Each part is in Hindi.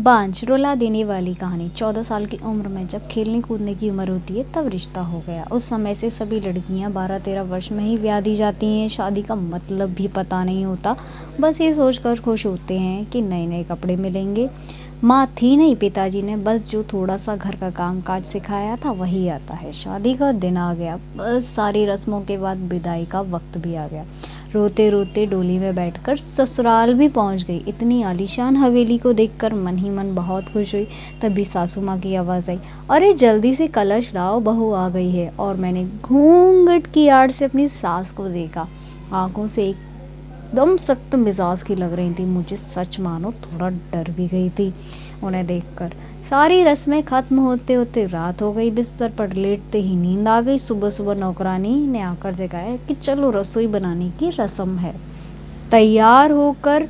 बांझ रुला देने वाली कहानी। 14 साल की उम्र में जब खेलने कूदने की उम्र होती है तब रिश्ता हो गया। उस समय से सभी लड़कियां 12-13 वर्ष में ही ब्याह दी जाती हैं। शादी का मतलब भी पता नहीं होता, बस ये सोचकर खुश होते हैं कि नए नए कपड़े मिलेंगे। माँ थी नहीं, पिताजी ने बस जो थोड़ा सा घर का काम काज सिखाया था वही आता है। शादी का दिन आ गया, बस सारी रस्मों के बाद विदाई का वक्त भी आ गया। रोते रोते डोली में बैठकर ससुराल भी पहुंच गई। इतनी आलीशान हवेली को देखकर मन ही मन बहुत खुश हुई। तभी सासू माँ की आवाज़ आई, अरे जल्दी से कलश लाओ, बहू आ गई है। और मैंने घूंघट की आड़ से अपनी सास को देखा। आंखों से एकदम सख्त मिजाज की लग रही थी। मुझे सच मानो थोड़ा डर भी गई थी उन्हें देखकर। सारी रस्में खत्म होते होते रात हो गई। बिस्तर पर लेटते ही नींद आ गई। सुबह सुबह नौकरानी ने आकर जगाया कि चलो रसोई बनाने की रस्म है। तैयार होकर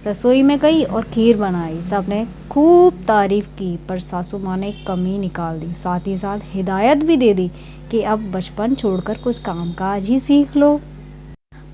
रसोई में गई और खीर बनाई। सबने खूब तारीफ की, पर सासू माँ ने कमी निकाल दी। साथ ही साथ हिदायत भी दे दी कि अब बचपन छोड़कर कुछ कामकाज ही सीख लो।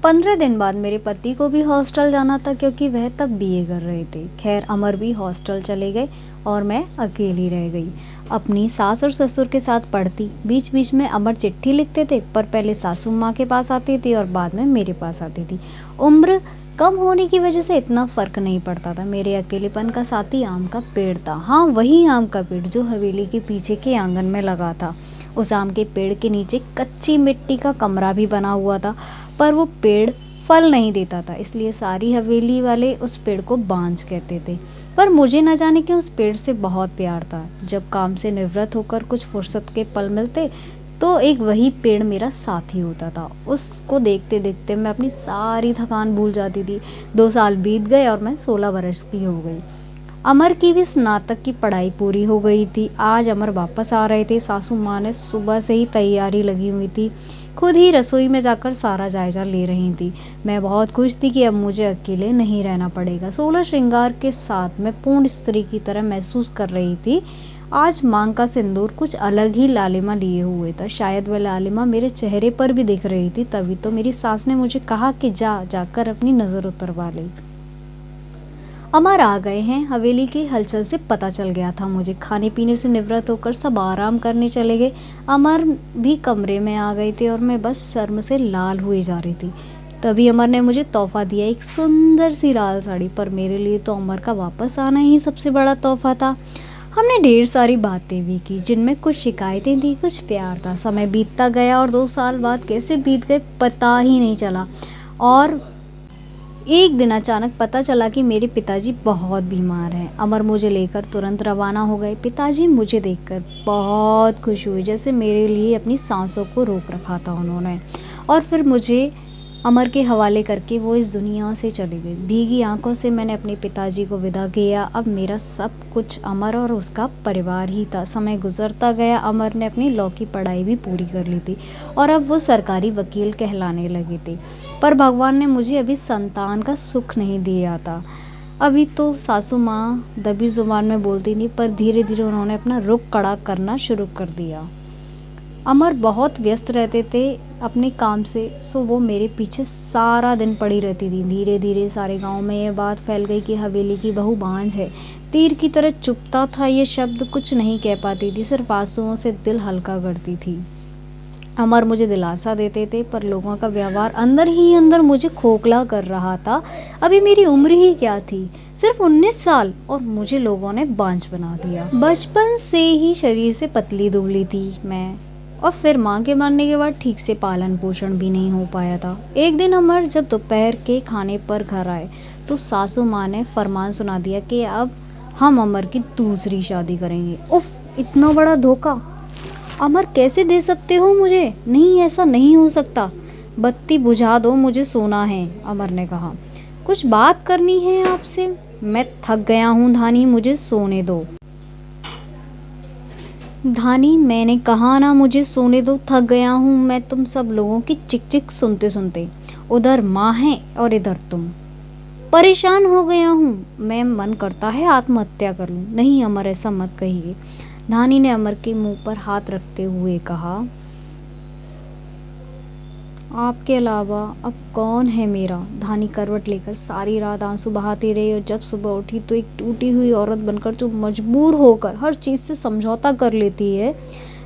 15 दिन बाद मेरे पति को भी हॉस्टल जाना था, क्योंकि वह तब बीए कर रहे थे। खैर अमर भी हॉस्टल चले गए और मैं अकेली रह गई। अपनी सास और ससुर के साथ पढ़ती। बीच बीच में अमर चिट्ठी लिखते थे, पर पहले सासू माँ के पास आती थी और बाद में मेरे पास आती थी। उम्र कम होने की वजह से इतना फ़र्क नहीं पड़ता था। मेरे अकेलेपन का साथी आम का पेड़ था। हाँ, वही आम का पेड़ जो हवेली के पीछे के आंगन में लगा था। उस आम के पेड़ के नीचे कच्ची मिट्टी का कमरा भी बना हुआ था, पर वो पेड़ फल नहीं देता था, इसलिए सारी हवेली वाले उस पेड़ को बांझ कहते थे। पर मुझे न जाने क्यों उस पेड़ से बहुत प्यार था। जब काम से निवृत्त होकर कुछ फुर्सत के पल मिलते तो एक वही पेड़ मेरा साथी होता था। उसको देखते देखते मैं अपनी सारी थकान भूल जाती थी। 2 साल बीत गए और मैं 16 वर्ष की हो गई। अमर की भी स्नातक की पढ़ाई पूरी हो गई थी। आज अमर वापस आ रहे थे। सासू माँ ने सुबह से ही तैयारी लगी हुई थी। खुद ही रसोई में जाकर सारा जायजा ले रही थी। मैं बहुत खुश थी कि अब मुझे अकेले नहीं रहना पड़ेगा। 16 श्रृंगार के साथ मैं पूर्ण स्त्री की तरह महसूस कर रही थी। आज मांग का सिंदूर कुछ अलग ही लालिमा लिए हुए था। शायद वह लालिमा मेरे चेहरे पर भी दिख रही थी। तभी तो मेरी सास ने मुझे कहा कि जाकर अपनी नज़र उतरवा ले। अमर आ गए हैं। हवेली की हलचल से पता चल गया था मुझे। खाने पीने से निवृत्त होकर सब आराम करने चले गए। अमर भी कमरे में आ गए थे और मैं बस शर्म से लाल हुई जा रही थी। तभी अमर ने मुझे तोहफा दिया, एक सुंदर सी लाल साड़ी। पर मेरे लिए तो अमर का वापस आना ही सबसे बड़ा तोहफा था। हमने ढेर सारी बातें भी की, जिनमें कुछ शिकायतें थी, कुछ प्यार था। समय बीतता गया और 2 साल बाद कैसे बीत गए पता ही नहीं चला। और एक दिन अचानक पता चला कि मेरे पिताजी बहुत बीमार हैं। अमर मुझे लेकर तुरंत रवाना हो गए। पिताजी मुझे देखकर बहुत खुश हुए, जैसे मेरे लिए अपनी सांसों को रोक रखा था उन्होंने। और फिर मुझे अमर के हवाले करके वो इस दुनिया से चले गए। भीगी आंखों से मैंने अपने पिताजी को विदा किया। अब मेरा सब कुछ अमर और उसका परिवार ही था। समय गुजरता गया। अमर ने अपनी लॉ की पढ़ाई भी पूरी कर ली थी और अब वो सरकारी वकील कहलाने लगे थे। पर भगवान ने मुझे अभी संतान का सुख नहीं दिया था। अभी तो सासू माँ दबी जुबान में बोलती नहीं, पर धीरे धीरे उन्होंने अपना रुख कड़ा करना शुरू कर दिया। अमर बहुत व्यस्त रहते थे अपने काम से, सो वो मेरे पीछे सारा दिन पड़ी रहती थी। धीरे धीरे सारे गांव में ये बात फैल गई कि हवेली की बहू बांझ है। तीर की तरह चुभता था ये शब्द। कुछ नहीं कह पाती थी, सिर्फ आंसुओं से दिल हल्का करती थी। अमर मुझे दिलासा देते थे, पर लोगों का व्यवहार अंदर ही अंदर मुझे खोखला कर रहा था। अभी मेरी उम्र ही क्या थी, सिर्फ 19 साल, और मुझे लोगों ने बांझ बना दिया। बचपन से ही शरीर से पतली दुबली थी मैं, और फिर माँ के मरने के बाद ठीक से पालन पोषण भी नहीं हो पाया था। एक दिन अमर जब दोपहर के खाने पर घर आए तो सासू माँ ने फरमान सुना दिया कि अब हम अमर की दूसरी शादी करेंगे। उफ, इतना बड़ा धोखा अमर कैसे दे सकते हो मुझे? नहीं, ऐसा नहीं हो सकता। बत्ती बुझा दो, मुझे सोना है, अमर ने कहा। कुछ बात करनी है आपसे। मैं थक गया हूँ धानी, मुझे सोने दो। धानी, मैंने कहा ना मुझे सोने दो। थक गया हूँ मैं तुम सब लोगों की चिक चिक सुनते सुनते। उधर माँ है और इधर तुम। परेशान हो गया हूँ मैं, मन करता है आत्महत्या कर लूँ। नहीं अमर, ऐसा मत कहिए, धानी ने अमर के मुंह पर हाथ रखते हुए कहा। आपके अलावा अब कौन है मेरा। धानी करवट लेकर सारी रात आंसू बहाती रही और जब सुबह उठी तो एक टूटी हुई औरत बनकर जो मजबूर होकर हर चीज़ से समझौता कर लेती है।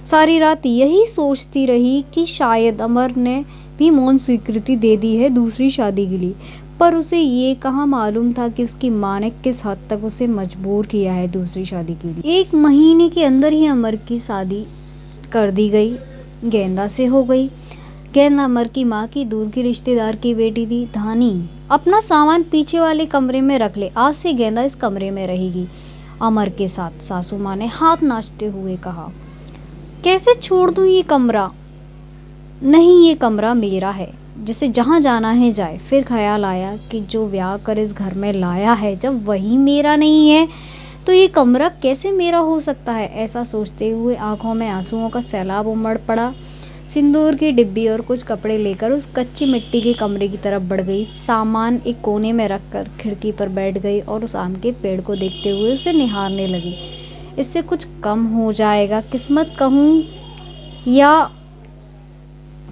सारी रात यही सोचती रही कि शायद अमर ने भी मौन स्वीकृति दे दी है दूसरी शादी के लिए, पर उसे ये कहाँ मालूम था कि उसकी माँ ने किस हद तक उसे मजबूर किया है दूसरी शादी के लिए। 1 महीने के अंदर ही अमर की शादी कर दी गई, गेंदा से हो गई। गेंदा अमर की माँ की दूर की रिश्तेदार की बेटी थी। धानी, अपना सामान पीछे वाले कमरे में रख ले, आज से गेंदा इस कमरे में रहेगी अमर के साथ, सासू माँ ने हाथ नाचते हुए कहा। कैसे छोड़ दूँ ये कमरा? नहीं, ये कमरा मेरा है, जिसे जहाँ जाना है जाए। फिर ख्याल आया कि जो ब्याह कर इस घर में लाया है, जब वही मेरा नहीं है तो ये कमरा कैसे मेरा हो सकता है। ऐसा सोचते हुए आंखों में आंसुओं का सैलाब उमड़ पड़ा। सिंदूर की डिब्बी और कुछ कपड़े लेकर उस कच्ची मिट्टी के कमरे की तरफ बढ़ गई। सामान एक कोने में रखकर खिड़की पर बैठ गई और उस आम के पेड़ को देखते हुए उसे निहारने लगी। इससे कुछ कम हो जाएगा किस्मत कहूँ, या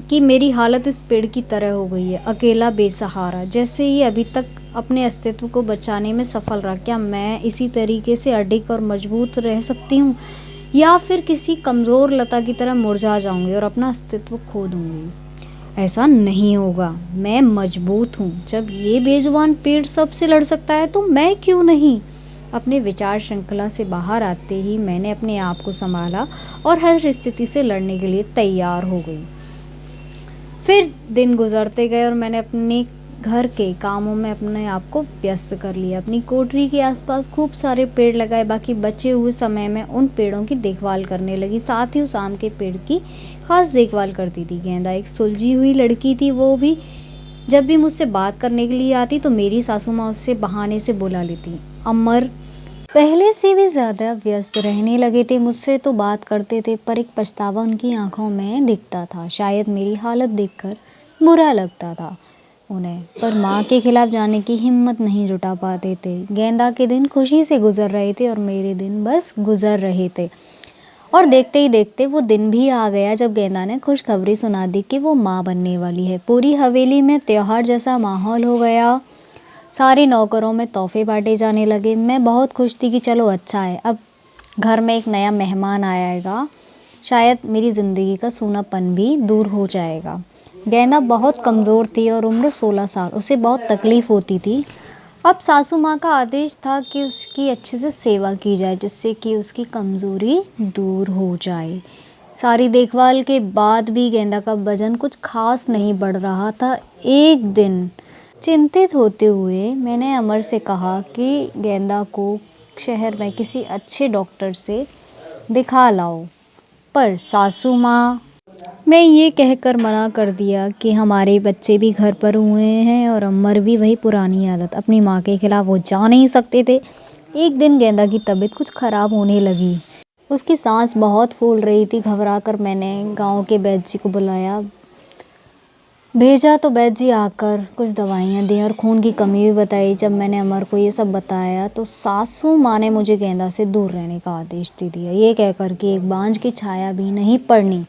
कि मेरी हालत इस पेड़ की तरह हो गई है, अकेला बेसहारा। जैसे ये अभी तक अपने अस्तित्व को बचाने में सफल रहा, क्या मैं इसी तरीके से अडिग और मजबूत रह सकती हूँ, या फिर किसी कमज़ोर लता की तरह मुरझा जाऊंगी और अपना अस्तित्व खो दूंगी। ऐसा नहीं होगा, मैं मजबूत हूँ। जब ये बेजुबान पेड़ सबसे लड़ सकता है तो मैं क्यों नहीं। अपने विचार श्रृंखला से बाहर आते ही मैंने अपने आप को संभाला और हर स्थिति से लड़ने के लिए तैयार हो गई। फिर दिन गुजरते गए और मैंने अपने घर के कामों में अपने आप को व्यस्त कर लिया। अपनी कोठरी के आसपास खूब सारे पेड़ लगाए, बाकी बचे हुए समय में उन पेड़ों की देखभाल करने लगी। साथ ही उस आम के पेड़ की खास देखभाल करती थी। गेंदा एक सुलझी हुई लड़की थी, वो भी जब भी मुझसे बात करने के लिए आती तो मेरी सासू माँ उससे बहाने से बुला लेती। अमर पहले से भी ज़्यादा व्यस्त रहने लगे थे, मुझसे तो बात करते थे पर एक पछतावा उनकी आंखों में दिखता था। शायद मेरी हालत देखकर बुरा लगता था उन्हें, पर माँ के खिलाफ जाने की हिम्मत नहीं जुटा पाते थे। गेंदा के दिन खुशी से गुजर रहे थे और मेरे दिन बस गुजर रहे थे। और देखते ही देखते वो दिन भी आ गया जब गेंदा ने खुशखबरी सुना दी कि वो माँ बनने वाली है। पूरी हवेली में त्योहार जैसा माहौल हो गया। सारे नौकरों में तोहफे बांटे जाने लगे। मैं बहुत खुश थी कि चलो अच्छा है, अब घर में एक नया मेहमान आएगा, शायद मेरी ज़िंदगी का सूनापन भी दूर हो जाएगा। गेंदा बहुत कमज़ोर थी और उम्र 16 साल, उसे बहुत तकलीफ़ होती थी। अब सासू माँ का आदेश था कि उसकी अच्छे से सेवा की जाए, जिससे कि उसकी कमज़ोरी दूर हो जाए। सारी देखभाल के बाद भी गेंदा का वजन कुछ खास नहीं बढ़ रहा था। एक दिन चिंतित होते हुए मैंने अमर से कहा कि गेंदा को शहर में किसी अच्छे डॉक्टर से दिखा लाओ, पर सासू माँ मैं ये कहकर मना कर दिया कि हमारे बच्चे भी घर पर हुए हैं और अमर भी वही पुरानी आदत, अपनी माँ के खिलाफ वो जा नहीं सकते थे। एक दिन गेंदा की तबीयत कुछ ख़राब होने लगी, उसकी सांस बहुत फूल रही थी। घबराकर मैंने गांव के वैद्य जी को बुलाया, भेजा तो वैद्य जी आकर कुछ दवाइयाँ दी और खून की कमी भी बताई। जब मैंने अमर को ये सब बताया तो सासू माँ ने मुझे गेंदा से दूर रहने का आदेश दे दिया, ये कहकर कि एक बांझ की छाया भी नहीं पड़नी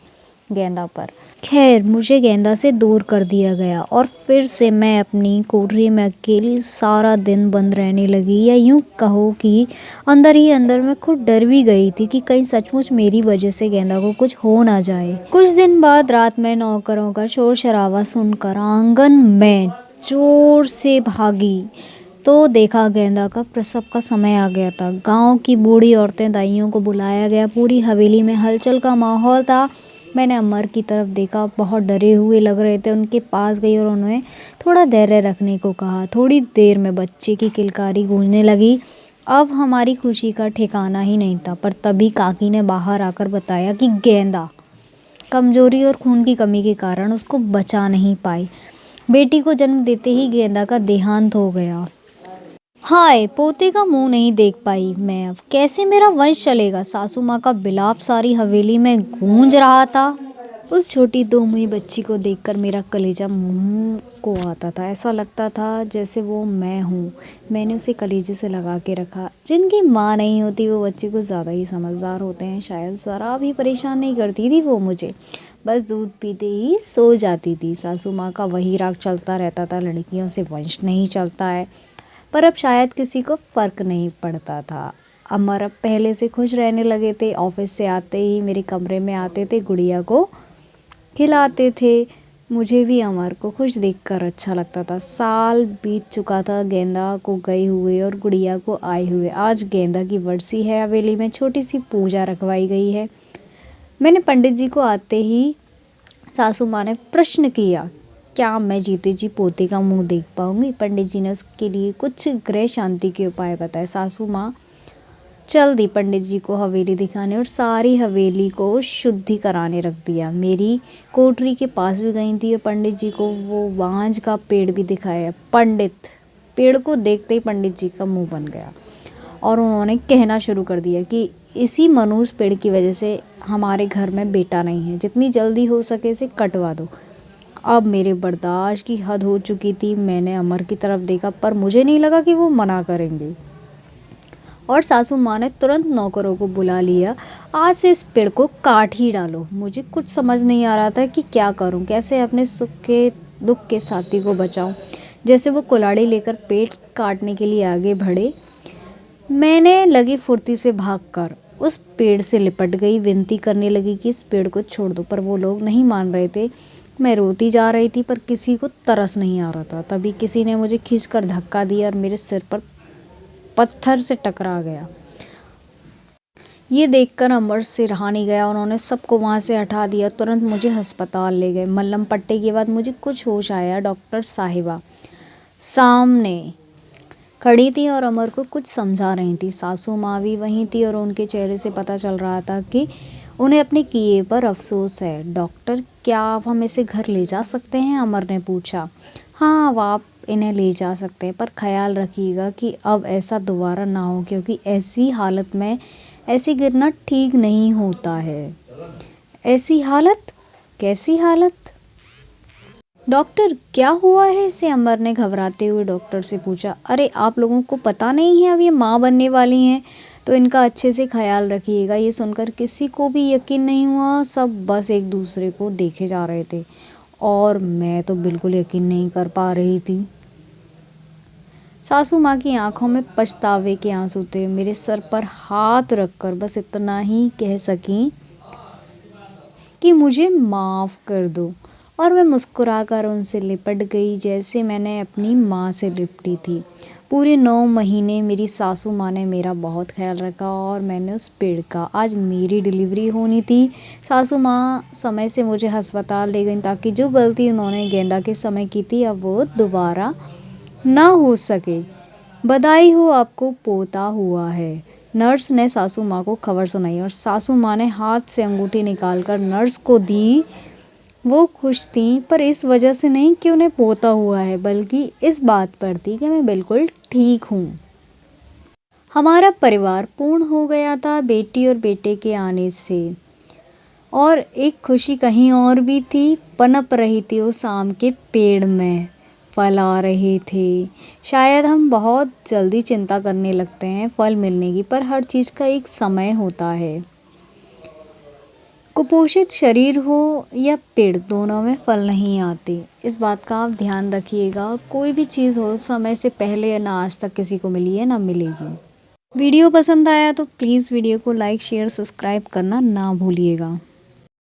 गेंदा पर। खैर, मुझे गेंदा से दूर कर दिया गया और फिर से मैं अपनी कोठरी में अकेली सारा दिन बंद रहने लगी, या यूँ कहो कि अंदर ही अंदर मैं खुद डर भी गई थी कि कहीं सचमुच मेरी वजह से गेंदा को कुछ हो ना जाए। कुछ दिन बाद रात में नौकरों का शोर शराबा सुनकर आंगन में जोर से भागी तो देखा गेंदा का प्रसव का समय आ गया था। गांव की बूढ़ी औरतें दाइयों को बुलाया गया, पूरी हवेली में हलचल का माहौल था। मैंने अमर की तरफ देखा, बहुत डरे हुए लग रहे थे। उनके पास गई और उन्हें थोड़ा धैर्य रखने को कहा। थोड़ी देर में बच्चे की किलकारी गूंजने लगी। अब हमारी खुशी का ठिकाना ही नहीं था, पर तभी काकी ने बाहर आकर बताया कि गेंदा कमजोरी और खून की कमी के कारण उसको बचा नहीं पाई। बेटी को जन्म देते ही गेंदा का देहांत हो गया। हाय, पोते का मुंह नहीं देख पाई मैं, अब कैसे मेरा वंश चलेगा। सासू माँ का बिलाप सारी हवेली में गूंज रहा था। उस छोटी दो मुही बच्ची को देखकर मेरा कलेजा मुंह को आता था। ऐसा लगता था जैसे वो मैं हूँ। मैंने उसे कलेजे से लगा के रखा। जिनकी माँ नहीं होती वो बच्चे को ज़्यादा ही समझदार होते हैं, शायद ज़रा भी परेशान नहीं करती थी वो मुझे। बस दूध पीते ही सो जाती थी। सासू माँ का वही राग चलता रहता था, लड़कियों से वंश नहीं चलता है। पर अब शायद किसी को फ़र्क नहीं पड़ता था। अमर अब पहले से खुश रहने लगे थे। ऑफिस से आते ही मेरे कमरे में आते थे, गुड़िया को खिलाते थे। मुझे भी अमर को खुश देखकर अच्छा लगता था। साल बीत चुका था गेंदा को गए हुए और गुड़िया को आए हुए। आज गेंदा की बरसी है, हवेली में छोटी सी पूजा रखवाई गई है। मैंने पंडित जी को आते ही सासू माँ ने प्रश्न किया, क्या मैं जीते जी पोते का मुंह देख पाऊंगी? पंडित जी ने उसके लिए कुछ गृह शांति के उपाय बताए। सासू माँ चल दी पंडित जी को हवेली दिखाने और सारी हवेली को शुद्धि कराने रख दिया। मेरी कोठरी के पास भी गई थी और पंडित जी को वो बांज का पेड़ भी दिखाया। पंडित पेड़ को देखते ही पंडित जी का मुंह बन गया और उन्होंने कहना शुरू कर दिया कि इसी मनुष्य पेड़ की वजह से हमारे घर में बेटा नहीं है, जितनी जल्दी हो सके इसे कटवा दो। अब मेरे बर्दाश्त की हद हो चुकी थी। मैंने अमर की तरफ देखा पर मुझे नहीं लगा कि वो मना करेंगे और सासू माँ ने तुरंत नौकरों को बुला लिया। आज से इस पेड़ को काट ही डालो। मुझे कुछ समझ नहीं आ रहा था कि क्या करूं, कैसे अपने सुख के दुख के साथी को बचाऊं। जैसे वो कुल्हाड़ी लेकर पेड़ काटने के लिए आगे बढ़े, मैंने लगी फुर्ती से भागकर उस पेड़ से लिपट गई। विनती करने लगी कि इस पेड़ को छोड़ दो, पर वो लोग नहीं मान रहे थे। मैं रोती जा रही थी पर किसी को तरस नहीं आ रहा था। तभी किसी ने मुझे खींचकर धक्का दिया और मेरे सिर पर पत्थर से टकरा गया। ये देखकर अमर से रहा नहीं गया। उन्होंने सबको वहाँ से हटा दिया। तुरंत मुझे अस्पताल ले गए। मल्लम पट्टे के बाद मुझे कुछ होश आया। डॉक्टर साहिबा सामने खड़ी थी और अमर को कुछ समझा रही थी। सासू माँ भी वहीं थी और उनके चेहरे से पता चल रहा था कि उन्हें अपने किए पर अफसोस है। डॉक्टर, क्या आप हम इसे घर ले जा सकते हैं? अमर ने पूछा। हाँ, अब आप इन्हें ले जा सकते हैं, पर ख्याल रखिएगा कि अब ऐसा दोबारा ना हो, क्योंकि ऐसी हालत में ऐसे गिरना ठीक नहीं होता है। ऐसी हालत? कैसी हालत? डॉक्टर, क्या हुआ है इसे? अमर ने घबराते हुए डॉक्टर से पूछा। अरे, आप लोगों को पता नहीं है अब ये माँ बनने वाली हैं, तो इनका अच्छे से ख्याल रखिएगा। ये सुनकर किसी को भी यकीन नहीं हुआ। सब बस एक दूसरे को देखे जा रहे थे और मैं तो बिल्कुल यकीन नहीं कर पा रही थी। सासू माँ की आंखों में पछतावे के आंसू थे। मेरे सर पर हाथ रखकर बस इतना ही कह सकी कि मुझे माफ़ कर दो, और मैं मुस्कुराकर उनसे लिपट गई जैसे मैंने अपनी माँ से लिपटी थी। पूरे 9 महीने मेरी सासू माँ ने मेरा बहुत ख्याल रखा और मैंने उस पेड़ का। आज मेरी डिलीवरी होनी थी। सासू माँ समय से मुझे अस्पताल ले गई ताकि जो गलती उन्होंने गेंदा के समय की थी अब वो दोबारा ना हो सके। बधाई हो, आपको पोता हुआ है। नर्स ने सासू माँ को खबर सुनाई और सासू माँ ने हाथ से अंगूठी निकालकर नर्स को दी। वो खुश थीं, पर इस वजह से नहीं कि उन्हें पोता हुआ है, बल्कि इस बात पर थी कि मैं बिल्कुल ठीक हूँ। हमारा परिवार पूर्ण हो गया था बेटी और बेटे के आने से। और एक खुशी कहीं और भी थी, पनप रही थी उस आम के पेड़ में, फल आ रहे थे। शायद हम बहुत जल्दी चिंता करने लगते हैं फल मिलने की, पर हर चीज़ का एक समय होता है। कुपोषित शरीर हो या पेड़, दोनों में फल नहीं आते। इस बात का आप ध्यान रखिएगा। कोई भी चीज़ हो, समय से पहले ना आज तक किसी को मिली है ना मिलेगी। वीडियो पसंद आया तो प्लीज़ वीडियो को लाइक, शेयर, सब्सक्राइब करना ना भूलिएगा।